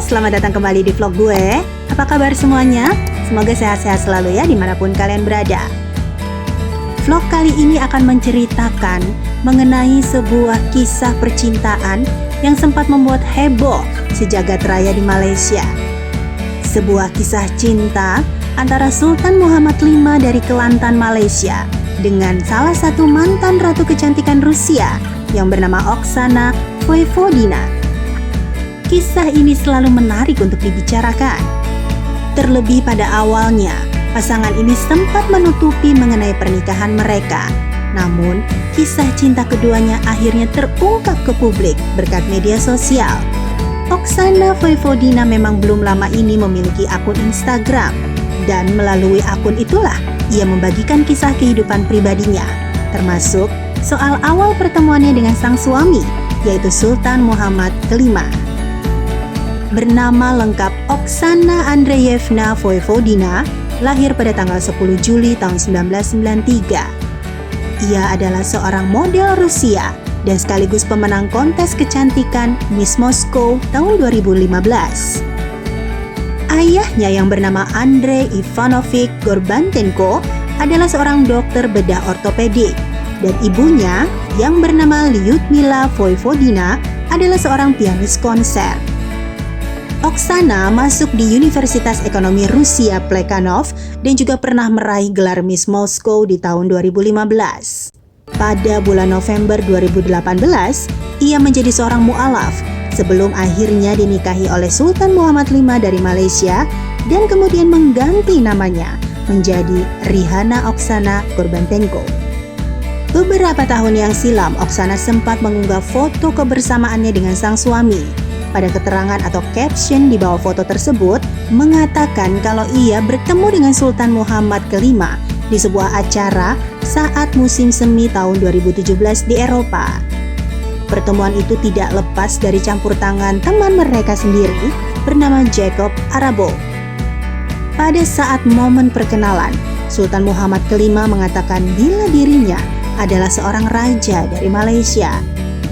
selamat datang kembali di vlog gue. Apa kabar semuanya? Semoga sehat-sehat selalu ya dimanapun kalian berada. Vlog kali ini akan menceritakan mengenai sebuah kisah percintaan yang sempat membuat heboh sejagat raya di Malaysia. Sebuah kisah cinta antara Sultan Muhammad V dari Kelantan, Malaysia dengan salah satu mantan ratu kecantikan Rusia yang bernama Oksana Voivodina. Kisah ini selalu menarik untuk dibicarakan. Terlebih pada awalnya, pasangan ini sempat menutupi mengenai pernikahan mereka. Namun, kisah cinta keduanya akhirnya terungkap ke publik berkat media sosial. Oksana Voivodina memang belum lama ini memiliki akun Instagram, dan melalui akun itulah ia membagikan kisah kehidupan pribadinya, termasuk soal awal pertemuannya dengan sang suami, yaitu Sultan Muhammad V. Bernama lengkap Oksana Andreyevna Voivodina, lahir pada tanggal 10 Juli tahun 1993. Ia adalah seorang model Rusia dan sekaligus pemenang kontes kecantikan Miss Moskow tahun 2015. Ayahnya yang bernama Andrei Ivanovich Gorbantenko adalah seorang dokter bedah ortopedik, dan ibunya yang bernama Lyudmila Voivodina adalah seorang pianis konser. Oksana masuk di Universitas Ekonomi Rusia Plekhanov dan juga pernah meraih gelar Miss Moskow di tahun 2015. Pada bulan November 2018, ia menjadi seorang mu'alaf sebelum akhirnya dinikahi oleh Sultan Muhammad V dari Malaysia dan kemudian mengganti namanya menjadi Rihana Oksana Gorbantenko. Beberapa tahun yang silam, Oksana sempat mengunggah foto kebersamaannya dengan sang suami. Pada keterangan atau caption di bawah foto tersebut mengatakan kalau ia bertemu dengan Sultan Muhammad V di sebuah acara saat musim semi tahun 2017 di Eropa. Pertemuan itu tidak lepas dari campur tangan teman mereka sendiri bernama Jacob Arabo. Pada saat momen perkenalan, Sultan Muhammad V mengatakan bila dirinya adalah seorang raja dari Malaysia.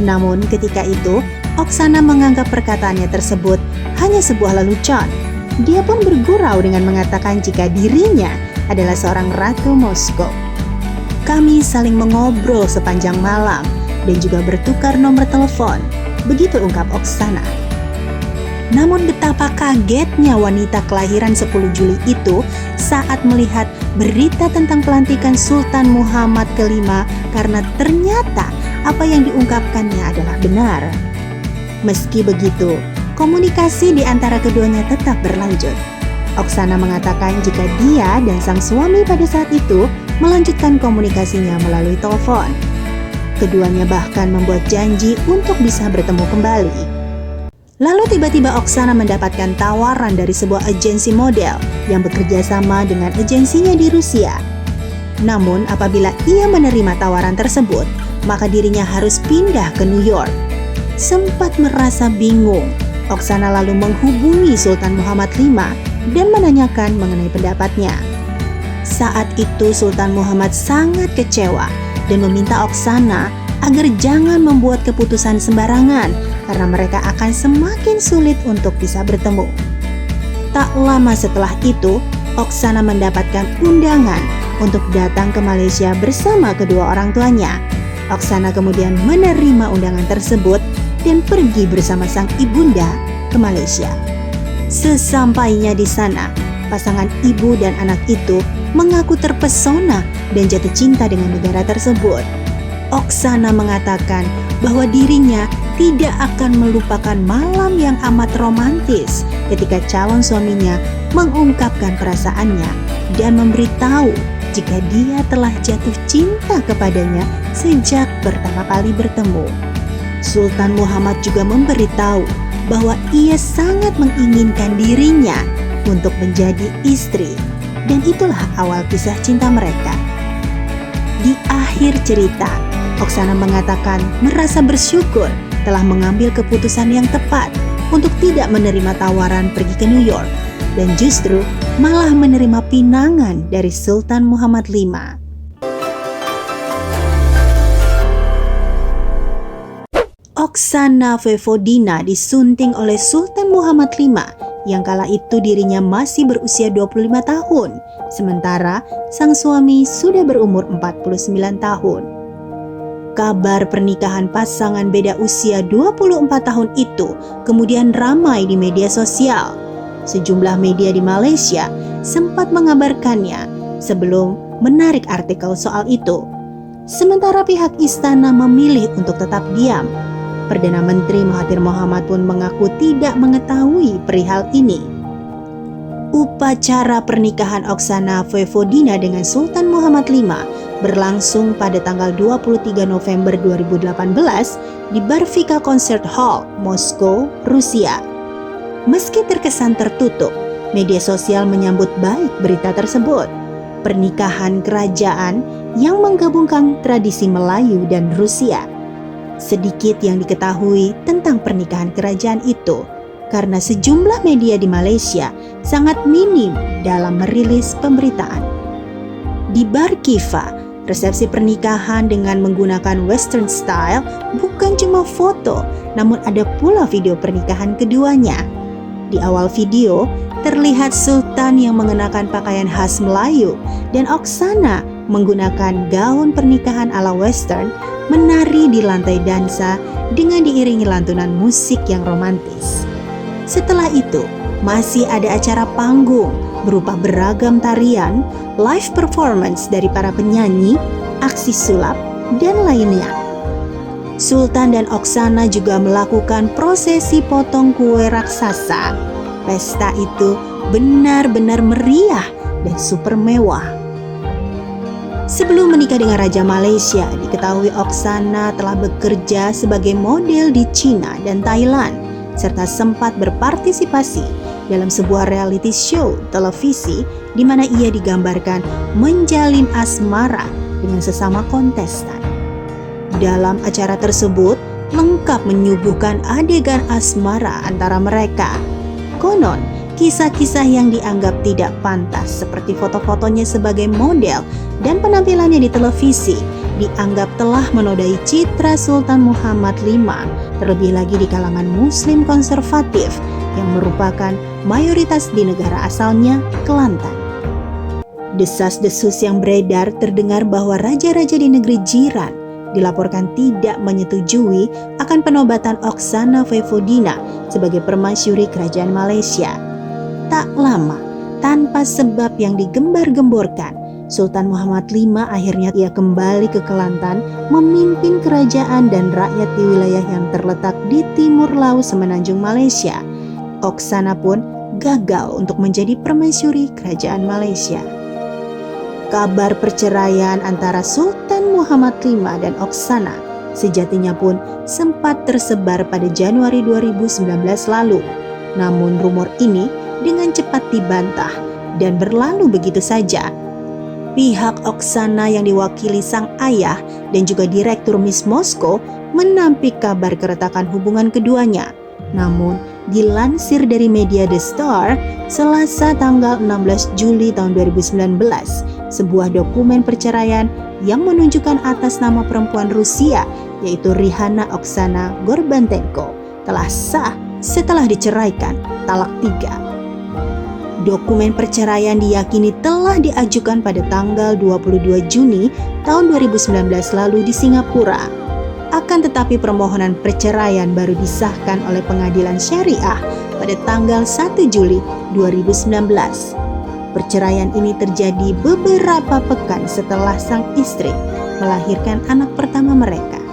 Namun ketika itu, Oksana menganggap perkataannya tersebut hanya sebuah lelucon. Dia pun bergurau dengan mengatakan jika dirinya adalah seorang ratu Moskow. Kami saling mengobrol sepanjang malam dan juga bertukar nomor telepon, begitu ungkap Oksana. Namun betapa kagetnya wanita kelahiran 10 Juli itu saat melihat berita tentang pelantikan Sultan Muhammad V karena ternyata apa yang diungkapkannya adalah benar. Meski begitu, komunikasi di antara keduanya tetap berlanjut. Oksana mengatakan jika dia dan sang suami pada saat itu melanjutkan komunikasinya melalui telepon. Keduanya bahkan membuat janji untuk bisa bertemu kembali. Lalu tiba-tiba Oksana mendapatkan tawaran dari sebuah agensi model yang bekerja sama dengan agensinya di Rusia. Namun apabila ia menerima tawaran tersebut, maka dirinya harus pindah ke New York. Sempat merasa bingung, Oksana lalu menghubungi Sultan Muhammad V dan menanyakan mengenai pendapatnya. Saat itu Sultan Muhammad sangat kecewa dan meminta Oksana agar jangan membuat keputusan sembarangan karena mereka akan semakin sulit untuk bisa bertemu. Tak lama setelah itu, Oksana mendapatkan undangan untuk datang ke Malaysia bersama kedua orang tuanya. Oksana kemudian menerima undangan tersebut dan pergi bersama sang ibunda ke Malaysia. Sesampainya di sana, pasangan ibu dan anak itu mengaku terpesona dan jatuh cinta dengan negara tersebut. Oksana mengatakan bahwa dirinya tidak akan melupakan malam yang amat romantis ketika calon suaminya mengungkapkan perasaannya dan memberitahu jika dia telah jatuh cinta kepadanya sejak pertama kali bertemu. Sultan Muhammad juga memberitahu bahwa ia sangat menginginkan dirinya untuk menjadi istri, dan itulah awal kisah cinta mereka. Di akhir cerita, Oksana mengatakan merasa bersyukur telah mengambil keputusan yang tepat untuk tidak menerima tawaran pergi ke New York, dan justru malah menerima pinangan dari Sultan Muhammad V. Oksana Vojvodina disunting oleh Sultan Muhammad V yang kala itu dirinya masih berusia 25 tahun, sementara sang suami sudah berumur 49 tahun. Kabar pernikahan pasangan beda usia 24 tahun itu kemudian ramai di media sosial. Sejumlah media di Malaysia sempat mengabarkannya sebelum menarik artikel soal itu. Sementara pihak istana memilih untuk tetap diam. Perdana Menteri Mahathir Mohamad pun mengaku tidak mengetahui perihal ini. Upacara pernikahan Oksana Vojvodina dengan Sultan Muhammad V berlangsung pada tanggal 23 November 2018 di Barvika Concert Hall, Moskow, Rusia. Meski terkesan tertutup, media sosial menyambut baik berita tersebut. Pernikahan kerajaan yang menggabungkan tradisi Melayu dan Rusia. Sedikit yang diketahui tentang pernikahan kerajaan itu, karena sejumlah media di Malaysia sangat minim dalam merilis pemberitaan. Di Barkiva, resepsi pernikahan dengan menggunakan Western style bukan cuma foto, namun ada pula video pernikahan keduanya. Di awal video, terlihat Sultan yang mengenakan pakaian khas Melayu dan Oksana menggunakan gaun pernikahan ala Western menari di lantai dansa dengan diiringi lantunan musik yang romantis. Setelah itu, masih ada acara panggung berupa beragam tarian, live performance dari para penyanyi, aksi sulap, dan lainnya. Sultan dan Oksana juga melakukan prosesi potong kue raksasa. Pesta itu benar-benar meriah dan super mewah. Sebelum menikah dengan Raja Malaysia, diketahui Oksana telah bekerja sebagai model di China dan Thailand, serta sempat berpartisipasi dalam sebuah reality show televisi di mana ia digambarkan menjalin asmara dengan sesama kontestan. Dalam acara tersebut, lengkap menyuguhkan adegan asmara antara mereka. Konon, kisah-kisah yang dianggap tidak pantas seperti foto-fotonya sebagai model dan penampilannya di televisi dianggap telah menodai citra Sultan Muhammad V, terlebih lagi di kalangan Muslim konservatif yang merupakan mayoritas di negara asalnya, Kelantan. Desas-desus yang beredar terdengar bahwa raja-raja di negeri jiran dilaporkan tidak menyetujui akan penobatan Oksana Vojvodina sebagai permasyuri kerajaan Malaysia. Tak lama, tanpa sebab yang digembar-gemborkan, Sultan Muhammad V akhirnya ia kembali ke Kelantan memimpin kerajaan dan rakyat di wilayah yang terletak di timur laut semenanjung Malaysia. Oksana pun gagal untuk menjadi permaisuri kerajaan Malaysia. Kabar perceraian antara Sultan Muhammad V dan Oksana sejatinya pun sempat tersebar pada Januari 2019 lalu. Namun rumor ini dengan cepat dibantah dan berlalu begitu saja. Pihak Oksana yang diwakili sang ayah dan juga Direktur Miss Moskow menampik kabar keretakan hubungan keduanya. Namun, dilansir dari media The Star, Selasa tanggal 16 Juli tahun 2019, sebuah dokumen perceraian yang menunjukkan atas nama perempuan Rusia, yaitu Rihanna Oksana Gorbantenko, telah sah setelah diceraikan talak 3. Dokumen perceraian diyakini telah diajukan pada tanggal 22 Juni tahun 2019 lalu di Singapura. Akan tetapi permohonan perceraian baru disahkan oleh Pengadilan Syariah pada tanggal 1 Juli 2019. Perceraian ini terjadi beberapa pekan setelah sang istri melahirkan anak pertama mereka.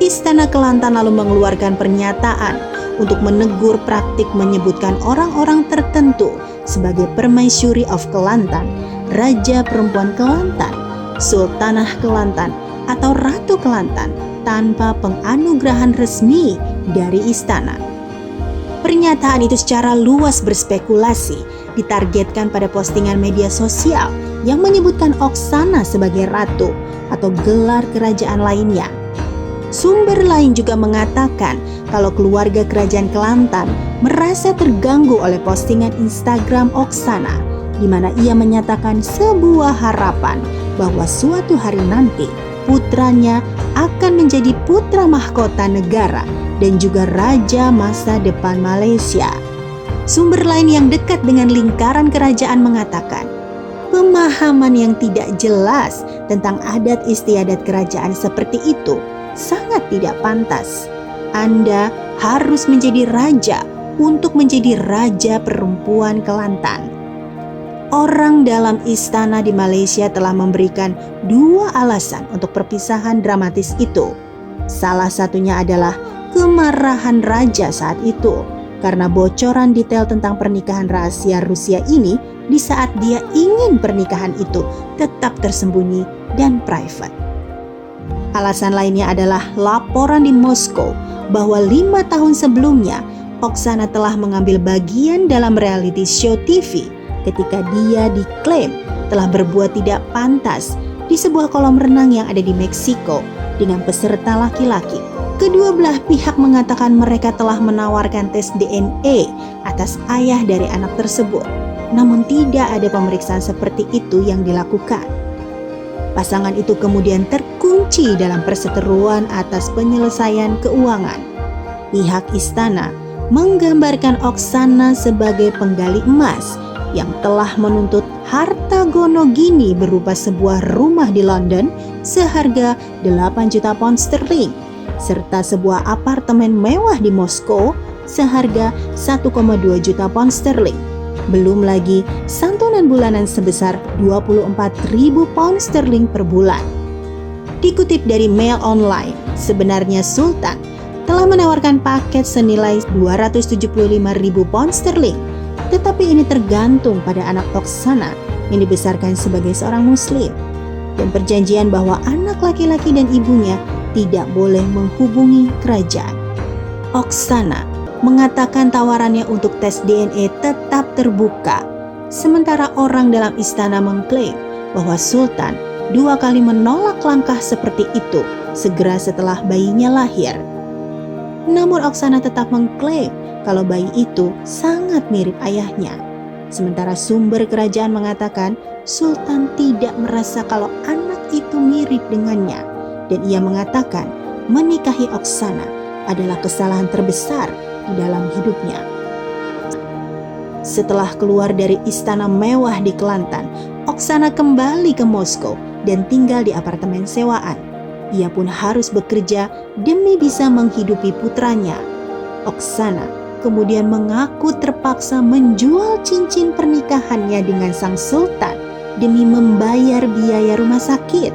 Istana Kelantan lalu mengeluarkan pernyataan untuk menegur praktik menyebutkan orang-orang tertentu sebagai Permaisuri of Kelantan, Raja Perempuan Kelantan, Sultanah Kelantan, atau Ratu Kelantan tanpa penganugerahan resmi dari istana. Pernyataan itu secara luas berspekulasi ditargetkan pada postingan media sosial yang menyebutkan Oksana sebagai ratu atau gelar kerajaan lainnya. Sumber lain juga mengatakan kalau keluarga kerajaan Kelantan merasa terganggu oleh postingan Instagram Oksana, di mana ia menyatakan sebuah harapan bahwa suatu hari nanti putranya akan menjadi putra mahkota negara dan juga raja masa depan Malaysia. Sumber lain yang dekat dengan lingkaran kerajaan mengatakan, pemahaman yang tidak jelas tentang adat istiadat kerajaan seperti itu sangat tidak pantas. Anda harus menjadi raja untuk menjadi raja perempuan Kelantan. Orang dalam istana di Malaysia telah memberikan 2 alasan untuk perpisahan dramatis itu. Salah satunya adalah kemarahan raja saat itu karena bocoran detail tentang pernikahan rahasia Rusia ini di saat dia ingin pernikahan itu tetap tersembunyi dan private. Alasan lainnya adalah laporan di Moskow bahwa 5 tahun sebelumnya Oksana telah mengambil bagian dalam reality show TV ketika dia diklaim telah berbuat tidak pantas di sebuah kolam renang yang ada di Meksiko dengan peserta laki-laki. Kedua belah pihak mengatakan mereka telah menawarkan tes DNA atas ayah dari anak tersebut, namun tidak ada pemeriksaan seperti itu yang dilakukan. Pasangan itu kemudian terkunci dalam perseteruan atas penyelesaian keuangan. Pihak istana menggambarkan Oksana sebagai penggali emas yang telah menuntut harta gono gini berupa sebuah rumah di London seharga 8 juta pound sterling serta sebuah apartemen mewah di Moskow seharga 1,2 juta pound sterling. Belum lagi santunan bulanan sebesar 24.000 pound sterling per bulan. Dikutip dari Mail Online, sebenarnya Sultan telah menawarkan paket senilai 275.000 pound sterling. Tetapi ini tergantung pada anak Oksana yang dibesarkan sebagai seorang muslim dan perjanjian bahwa anak laki-laki dan ibunya tidak boleh menghubungi kerajaan. Oksana mengatakan tawarannya untuk tes DNA tetap terbuka, sementara orang dalam istana mengklaim bahwa Sultan 2 kali menolak langkah seperti itu segera setelah bayinya lahir. Namun Oksana tetap mengklaim kalau bayi itu sangat mirip ayahnya. Sementara sumber kerajaan mengatakan Sultan tidak merasa kalau anak itu mirip dengannya dan ia mengatakan menikahi Oksana adalah kesalahan terbesar di dalam hidupnya. Setelah keluar dari istana mewah di Kelantan, Oksana kembali ke Moskow dan tinggal di apartemen sewaan. Ia pun harus bekerja demi bisa menghidupi putranya. Oksana kemudian mengaku terpaksa menjual cincin pernikahannya dengan sang sultan demi membayar biaya rumah sakit.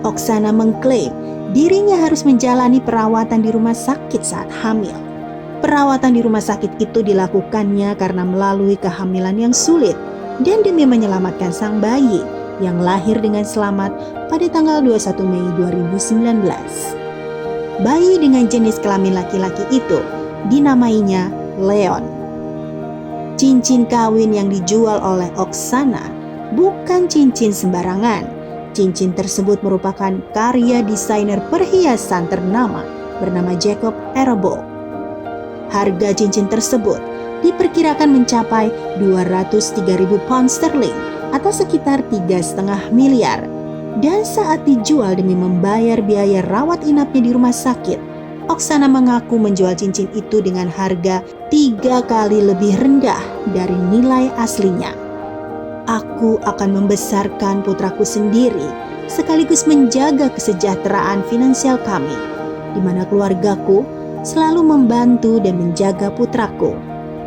Oksana mengklaim dirinya harus menjalani perawatan di rumah sakit saat hamil. Perawatan di rumah sakit itu dilakukannya karena melalui kehamilan yang sulit dan demi menyelamatkan sang bayi yang lahir dengan selamat pada tanggal 21 Mei 2019. Bayi dengan jenis kelamin laki-laki itu dinamainya Leon. Cincin kawin yang dijual oleh Oksana bukan cincin sembarangan. Cincin tersebut merupakan karya desainer perhiasan ternama bernama Jacob Arabo. Harga cincin tersebut diperkirakan mencapai 203.000 pound sterling atau sekitar 3,5 miliar. Dan saat dijual demi membayar biaya rawat inapnya di rumah sakit, Oksana mengaku menjual cincin itu dengan harga 3 kali lebih rendah dari nilai aslinya. Aku akan membesarkan putraku sendiri sekaligus menjaga kesejahteraan finansial kami, di mana keluargaku selalu membantu dan menjaga putraku.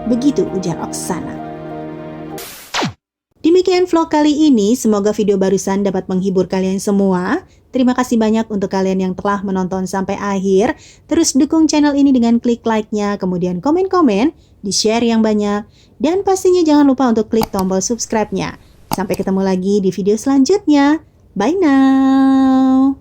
Begitu ujar Oksana. Demikian vlog kali ini, semoga video barusan dapat menghibur kalian semua. Terima kasih banyak untuk kalian yang telah menonton sampai akhir. Terus dukung channel ini dengan klik like-nya, kemudian komen-komen, di-share yang banyak, dan pastinya jangan lupa untuk klik tombol subscribe-nya. Sampai ketemu lagi di video selanjutnya. Bye now!